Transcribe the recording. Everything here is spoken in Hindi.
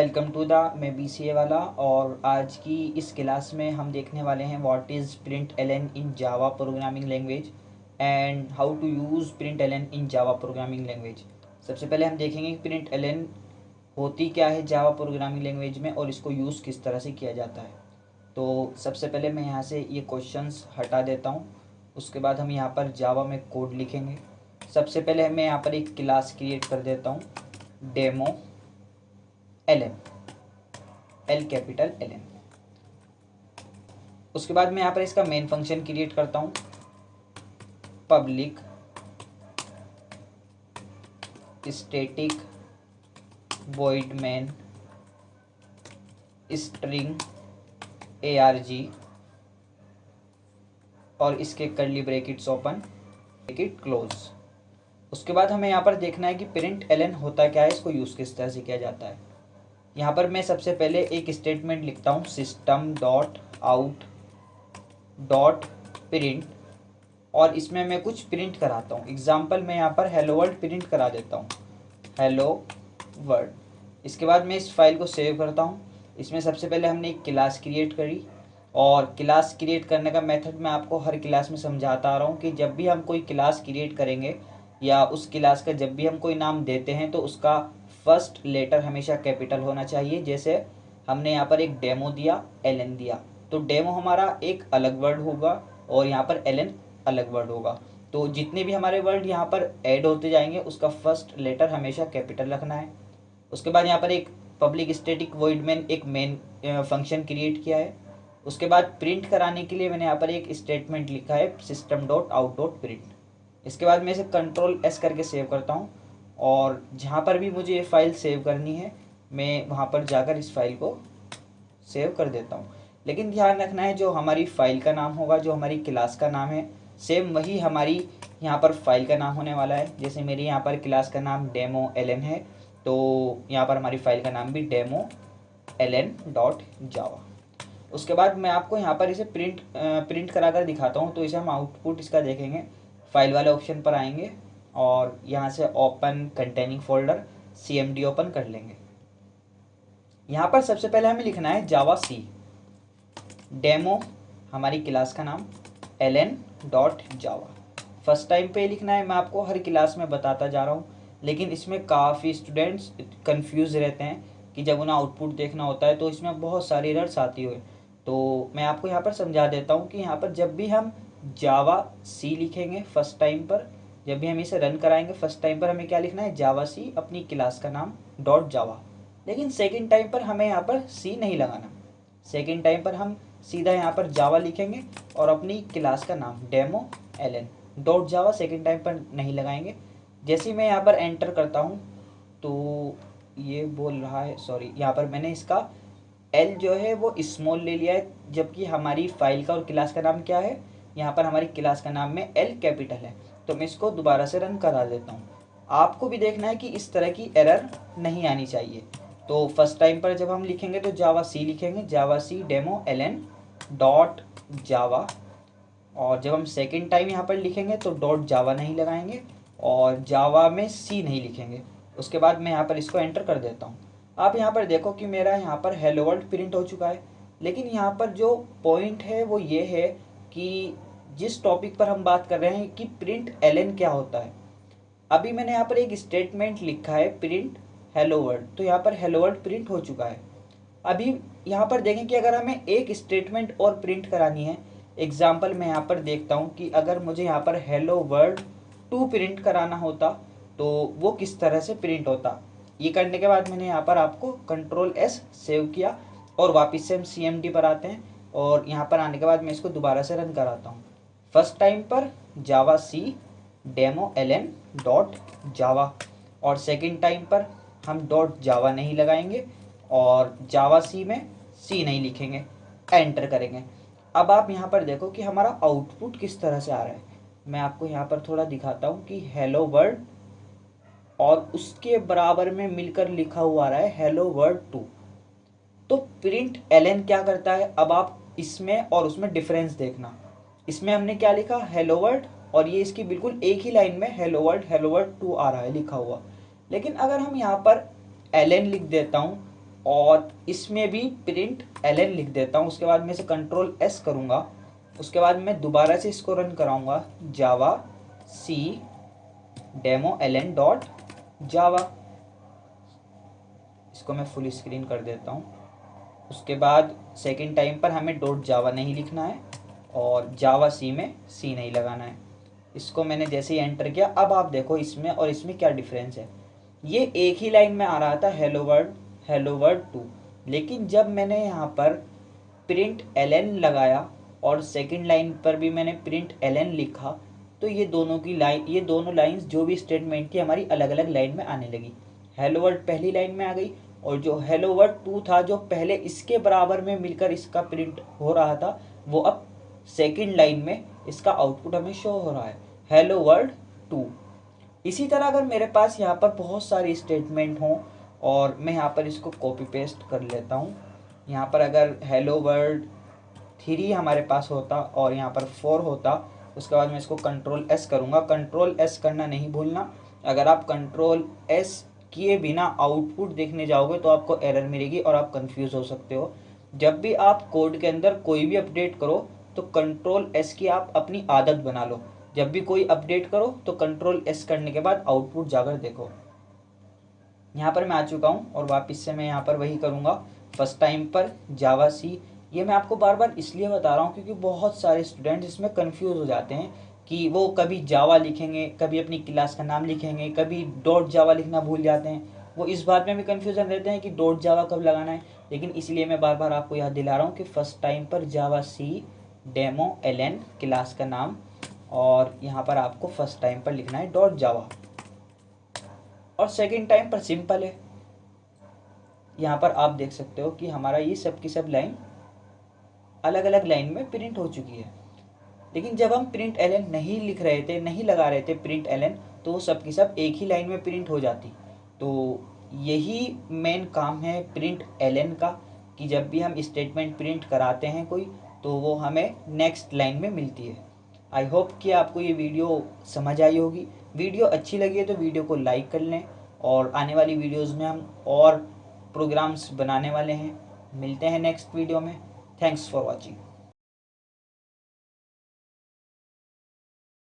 वेलकम टू द मैं BCA वाला। और आज की इस क्लास में हम देखने वाले हैं what is println in Java programming language and how to use println in Java programming language. सबसे पहले हम देखेंगे कि प्रिंट एलन होती क्या है जावा प्रोग्रामिंग लैंग्वेज में और इसको यूज़ किस तरह से किया जाता है। तो सबसे पहले मैं यहाँ से ये क्वेश्चंस हटा देता हूँ। उसके बाद हम यहाँ पर जावा में कोड लिखेंगे। सबसे पहले मैं यहाँ पर एक क्लास क्रिएट कर देता हूँ, demo LN, L capital LN। उसके बाद मैं यहाँ पर इसका मेन फंक्शन क्रिएट करता हूँ, public static void main string ARG और इसके curly brackets open bracket close. उसके बाद हमें यहाँ पर देखना है कि प्रिंट एलन होता क्या है, इसको यूज़ किस तरह से किया जाता है। यहाँ पर मैं सबसे पहले एक स्टेटमेंट लिखता हूँ, system dot out dot print, और इसमें मैं कुछ प्रिंट कराता हूँ। एग्जाम्पल मैं यहाँ पर हेलो वर्ल्ड प्रिंट करा देता हूँ, हेलो वर्ल्ड। इसके बाद मैं इस फाइल को सेव करता हूँ। इसमें सबसे पहले हमने एक क्लास क्रिएट करी, और क्लास क्रिएट करने का मेथड मैं आपको हर क्लास में समझाता आ रहा हूँ कि जब भी हम कोई क्लास क्रिएट करेंगे या उस क्लास का जब भी हम कोई नाम देते हैं तो उसका फर्स्ट लेटर हमेशा कैपिटल होना चाहिए। जैसे हमने यहाँ पर एक डेमो दिया, LN दिया, तो डेमो हमारा एक अलग वर्ड होगा और यहाँ पर LN अलग वर्ड होगा। तो जितने भी हमारे वर्ड यहाँ पर ऐड होते जाएंगे उसका फर्स्ट लेटर हमेशा कैपिटल रखना है। उसके बाद यहाँ पर एक पब्लिक स्टैटिक वॉइड मेन एक मेन फंक्शन क्रिएट किया है। उसके बाद प्रिंट कराने के लिए मैंने यहाँ पर एक स्टेटमेंट लिखा है, system dot out dot print. इसके बाद मैं इसे Ctrl+S करके सेव करता हूँ, और जहाँ पर भी मुझे ये फाइल सेव करनी है मैं वहाँ पर जाकर इस फाइल को सेव कर देता हूँ। लेकिन ध्यान रखना है जो हमारी फाइल का नाम होगा, जो हमारी क्लास का नाम है, सेम वही हमारी यहाँ पर फाइल का नाम होने वाला है। जैसे मेरी यहाँ पर क्लास का नाम डेमो LN है, तो यहाँ पर हमारी फाइल का नाम भी डेमो LN.java। उसके बाद मैं आपको यहाँ पर इसे प्रिंट करा कर दिखाता हूँ। तो इसे हम आउटपुट इसका देखेंगे, फाइल वाले ऑप्शन पर आएंगे और यहाँ से open containing folder CMD open कर लेंगे। यहाँ पर सबसे पहले हमें लिखना है जावा सी, डेमो हमारी क्लास का नाम LN.java। फर्स्ट टाइम पे लिखना है, मैं आपको हर क्लास में बताता जा रहा हूँ, लेकिन इसमें काफ़ी स्टूडेंट्स कंफ्यूज रहते हैं कि जब उन्हें आउटपुट देखना होता है तो इसमें बहुत सारी एरर्स आती हुई। तो मैं आपको यहाँ पर समझा देता हूँ कि यहाँ पर जब भी हम जावा सी लिखेंगे फर्स्ट टाइम पर, जब भी हम इसे रन कराएंगे फर्स्ट टाइम पर हमें क्या लिखना है, जावा सी अपनी क्लास का नाम .java। लेकिन सेकंड टाइम पर हमें यहाँ पर सी नहीं लगाना। सेकंड टाइम पर हम सीधा यहाँ पर जावा लिखेंगे और अपनी क्लास का नाम डेमो LN.java सेकंड टाइम पर नहीं लगाएंगे। जैसे ही मैं यहाँ पर एंटर करता हूँ तो ये बोल रहा है, सॉरी, यहाँ पर मैंने इसका L जो है वो स्मॉल ले लिया है, जबकि हमारी फाइल का और क्लास का नाम क्या है, यहाँ पर हमारी क्लास का नाम में L कैपिटल है। तो मैं इसको दोबारा से रन करा देता हूँ। आपको भी देखना है कि इस तरह की एरर नहीं आनी चाहिए। तो फर्स्ट टाइम पर जब हम लिखेंगे तो जावा सी लिखेंगे, जावा सी डेमो LN.java, और जब हम सेकेंड टाइम यहाँ पर लिखेंगे तो .java नहीं लगाएंगे और जावा में सी नहीं लिखेंगे। उसके बाद मैं यहाँ पर इसको एंटर कर देता हूँ। आप यहाँ पर देखो कि मेरा यहाँ पर हेलो वर्ल्ड प्रिंट हो चुका है। लेकिन यहाँ पर जो पॉइंट है वो ये है कि जिस टॉपिक पर हम बात कर रहे हैं कि प्रिंट LN क्या होता है, अभी मैंने यहाँ पर एक स्टेटमेंट लिखा है प्रिंट हेलो वर्ल्ड, तो यहाँ पर हेलो वर्ल्ड प्रिंट हो चुका है। अभी यहाँ पर देखें कि अगर हमें एक स्टेटमेंट और प्रिंट करानी है, एग्जाम्पल मैं यहाँ पर देखता हूँ कि अगर मुझे यहाँ पर हेलो वर्ल्ड 2 प्रिंट कराना होता तो वो किस तरह से प्रिंट होता। ये करने के बाद मैंने यहाँ पर आपको Ctrl+S सेव किया और वापस से हम CMD पर आते हैं, और यहाँ पर आने के बाद मैं इसको दोबारा से रन कराता हूँ। फर्स्ट टाइम पर जावा सी डेमो LN.java, और सेकेंड टाइम पर हम .java नहीं लगाएंगे और जावा सी में सी नहीं लिखेंगे, एंटर करेंगे। अब आप यहाँ पर देखो कि हमारा आउटपुट किस तरह से आ रहा है। मैं आपको यहाँ पर थोड़ा दिखाता हूँ कि हेलो वर्ल्ड और उसके बराबर में मिलकर लिखा हुआ आ रहा है हेलो वर्ल्ड 2। तो प्रिंट LN क्या करता है, अब आप इसमें और उसमें डिफरेंस देखना। इसमें हमने क्या लिखा, हेलो वर्ल्ड, और ये इसकी बिल्कुल एक ही लाइन में हेलो वर्ल्ड 2 आ रहा है लिखा हुआ। लेकिन अगर हम यहाँ पर LN लिख देता हूँ और इसमें भी प्रिंट ln लिख देता हूँ। उसके बाद मैं इसे कंट्रोल S करूँगा। उसके बाद मैं दोबारा से इसको रन कराऊँगा, जावा सी डेमो ln डॉट जावा। इसको मैं फुल स्क्रीन कर देता हूँ। उसके बाद सेकंड टाइम पर हमें डॉट जावा नहीं लिखना है और जावा सी में सी नहीं लगाना है। इसको मैंने जैसे ही एंटर किया, अब आप देखो इसमें और इसमें क्या डिफरेंस है। ये एक ही लाइन में आ रहा था हेलो वर्ड 2, लेकिन जब मैंने यहाँ पर प्रिंट ln लगाया और सेकंड लाइन पर भी मैंने प्रिंट ln लिखा, तो ये दोनों लाइंस जो भी स्टेटमेंट थी हमारी अलग अलग लाइन में आने लगी। हेलो वर्ड पहली लाइन में आ गई और जो हेलो वर्ड 2 था, जो पहले इसके बराबर में मिलकर इसका प्रिंट हो रहा था, वो अब सेकंड लाइन में इसका आउटपुट हमें शो हो रहा है, हेलो वर्ड 2। इसी तरह अगर मेरे पास यहाँ पर बहुत सारी स्टेटमेंट हों और मैं यहाँ पर इसको कॉपी पेस्ट कर लेता हूँ। यहाँ पर अगर हेलो वर्ड 3 हमारे पास होता और यहाँ पर 4 होता, उसके बाद मैं इसको कंट्रोल S करूँगा। कंट्रोल S करना नहीं भूलना। अगर आप कंट्रोल S किए बिना आउटपुट देखने जाओगे तो आपको एरर मिलेगी और आप कंफ्यूज हो सकते हो। जब भी आप कोड के अंदर कोई भी अपडेट करो तो कंट्रोल S की आप अपनी आदत बना लो। जब भी कोई अपडेट करो तो कंट्रोल S करने के बाद आउटपुट जाकर देखो। यहाँ पर मैं आ चुका हूँ और वापस से मैं यहाँ पर वही करूँगा। फर्स्ट टाइम पर जावा सी, ये मैं आपको बार बार इसलिए बता रहा हूँ क्योंकि बहुत सारे स्टूडेंट्स इसमें कंफ्यूज हो जाते हैं कि वो कभी जावा लिखेंगे, कभी अपनी क्लास का नाम लिखेंगे, कभी डॉट जावा लिखना भूल जाते हैं। वो इस बात में भी कंफ्यूजन रहते हैं कि डॉट जावा कब लगाना है। लेकिन इसलिए मैं बार बार आपको याद दिला रहा हूँ कि फर्स्ट टाइम पर जावा सी डेमो ln क्लास का नाम, और यहाँ पर आपको फर्स्ट टाइम पर लिखना है डॉट जावा, और सेकेंड टाइम पर सिंपल है। यहाँ पर आप देख सकते हो कि हमारा ये सब की सब लाइन अलग अलग लाइन में प्रिंट हो चुकी है। लेकिन जब हम प्रिंट ln नहीं लिख रहे थे, नहीं लगा रहे थे प्रिंट ln, तो वो सब की सब एक ही लाइन में प्रिंट हो जाती। तो यही मेन काम है प्रिंट ln का, कि जब भी हम स्टेटमेंट प्रिंट कराते हैं कोई, तो वो हमें नेक्स्ट लाइन में मिलती है। आई होप कि आपको ये वीडियो समझ आई होगी। वीडियो अच्छी लगी है तो वीडियो को लाइक कर लें, और आने वाली वीडियोज़ में हम और प्रोग्राम्स बनाने वाले हैं। मिलते हैं नेक्स्ट वीडियो में। Thanks for watching.